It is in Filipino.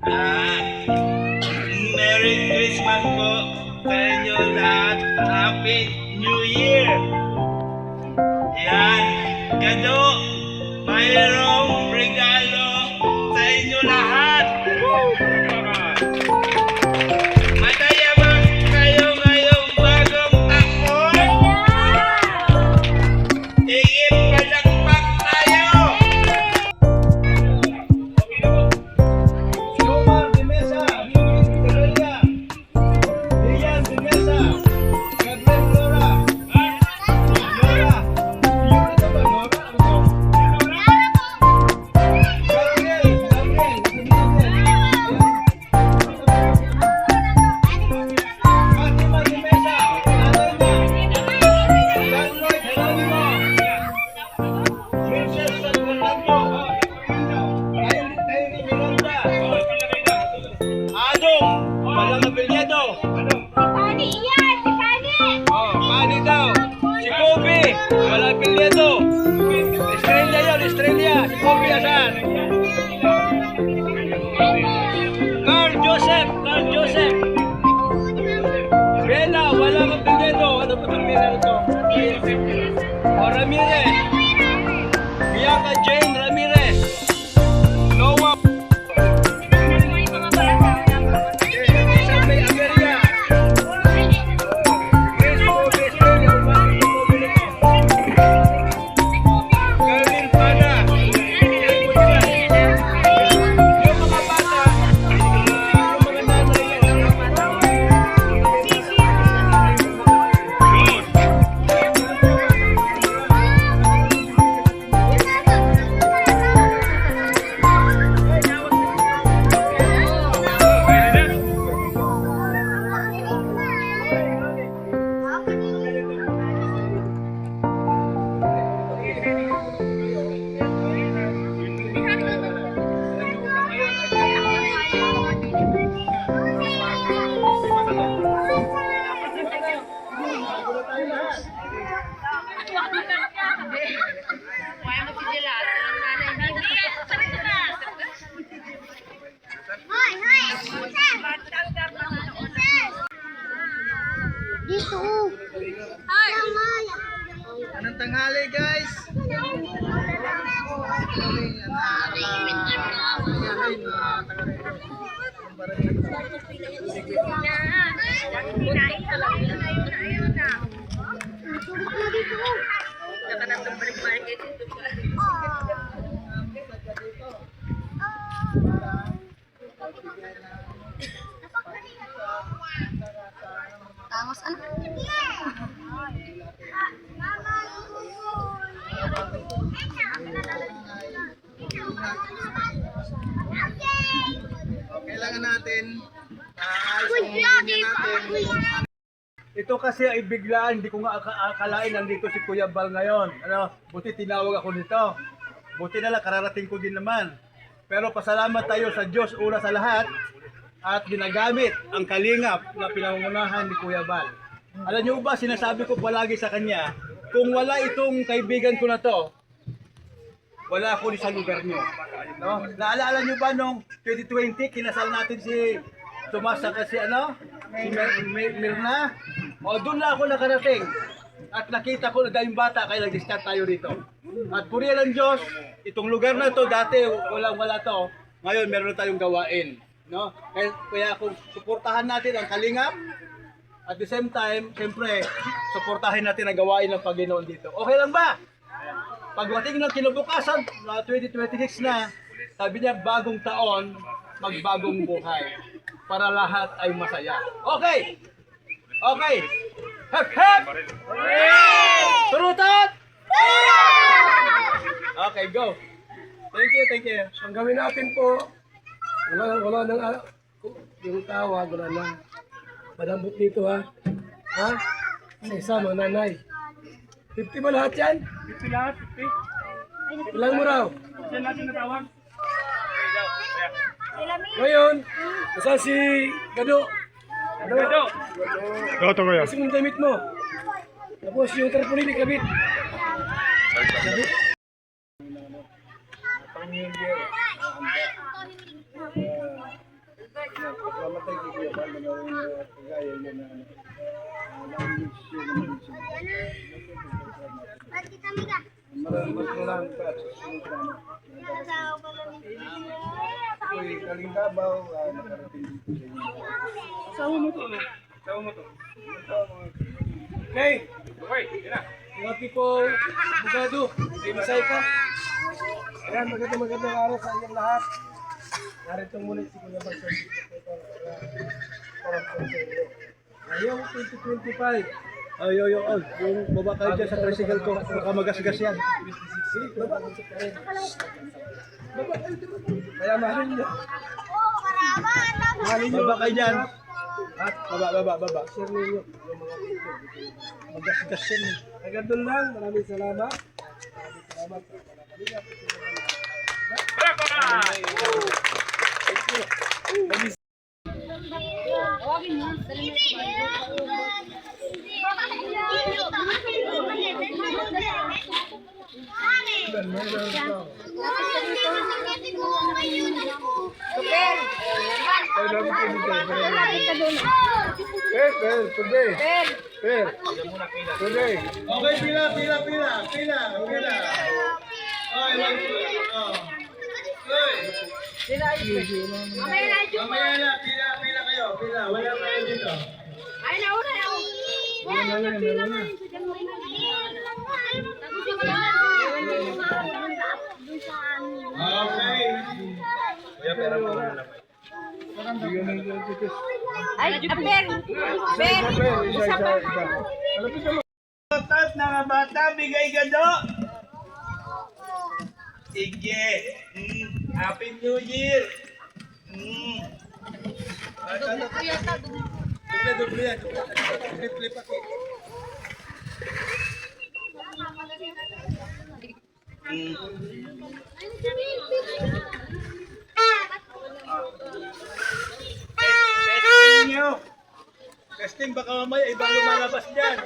Ah, Merry Christmas po sa inyo lahat. Happy New Year! Yan, kado, mayroong regalo sa inyo lahat. Matayaman kayo ngayong bagong taon. Tigip palakpak tayo. Omar de Mesa, Miguel de Lian de Mesa, Gabriel Lora, Lora, Gabriel, Fatima de Mesa, San Lloyd Jerónimo, Princess San Fernando, Taylor Miranda, Adong, walang apelyido. Pani yan! Si Pani! Oh, Manny daw. Si Kobe, walang apelyido. Estrella yun, Estrella. Si Kobe asan? Carl Joseph, Carl Joseph. Bella, walang apelyido. Ano ba itong Bella ito? O Ramirez. Bianca Jane Ramirez. Noah. Isabel Averia. Chris Kobe, Estrella, Umari, Kobe nito. Carlin Pana. Yung mga bata, yung mga nanay, Hoy! Hoy! Dito! Hoy! Anong tanghali, guys? Tangos ano? Kailangan natin ayusin natin. Ito kasi ay biglaan, hindi ko nga akalain nandito si Kuya Bal ngayon. Ano, buti tinawag ako nito. Buti na lang kararating ko din naman. Pero pasalamat tayo sa Diyos una sa lahat at ginagamit ang kalingap na pinangungunahan ni Kuya Bal. Alam niyo ba, sinasabi ko palagi sa kanya, kung wala itong kaibigan ko na to, wala ako sa lugar niyo. No? Naalala niyo ba nung 2020 kinasal natin si Tomas at si ano? Si Mirna? O doon na ako nakarating. At nakita ko na dahil bata kaya nag-discount tayo dito. At puriya ng Diyos, itong lugar na to dati wala to. Ngayon meron na tayong gawain, no? Kaya kung suportahan natin ang kalingap, at the same time, siyempre, suportahin natin ang gawain ng Panginoon dito. Okay lang ba? Pagdating ng kinabukasan, 2026 na, sabi niya, bagong taon, magbagong buhay. Para lahat ay masaya. Okay! Okay! Hep hep! Turutot! Okay, go! Thank you, thank you. Ang gawin natin po, wala nang yung tawag, wala nang madambot dito ha. Ha? Isa mga nanay. 50 ba lahat yan? 50 lahat, 50. Ilang mo raw? Diyan natin natawag. Ngayon, nasa si Gado. Gado. Goto ko yan. Kasi mong damit mo. Tapos yung tarpaulin ikabit. Kabit. Okay. Okay, yun na. Mga people, bugado, imisay ka. Ayan, magandang araw sa inyong lahat. Narito muna si Kuya Bal sa ngayong 2025. Ay, yung baba kayo dyan sa tricycle ko, baka magasgas yan. Kaya mahalin nyo. Mahalin nyo. Baba kayo dyan. Baba. Share ninyo yung mga video. Magasgas yan. Magandang lang, maraming salamat. Salamat. Okay, pila. Ay, mamaya na, pila kayo, pila. Wala kayo dito. Ay, nauna na ako. Okay. Kuya, pera mo na lang. Ay, Ben! Isa pa. Tatas na mga bata, bigay ka do. Sige. Happy New Year. Duble yan. Triple pa. Testing nyo. Testing, baka mamaya ibang lumalabas dyan.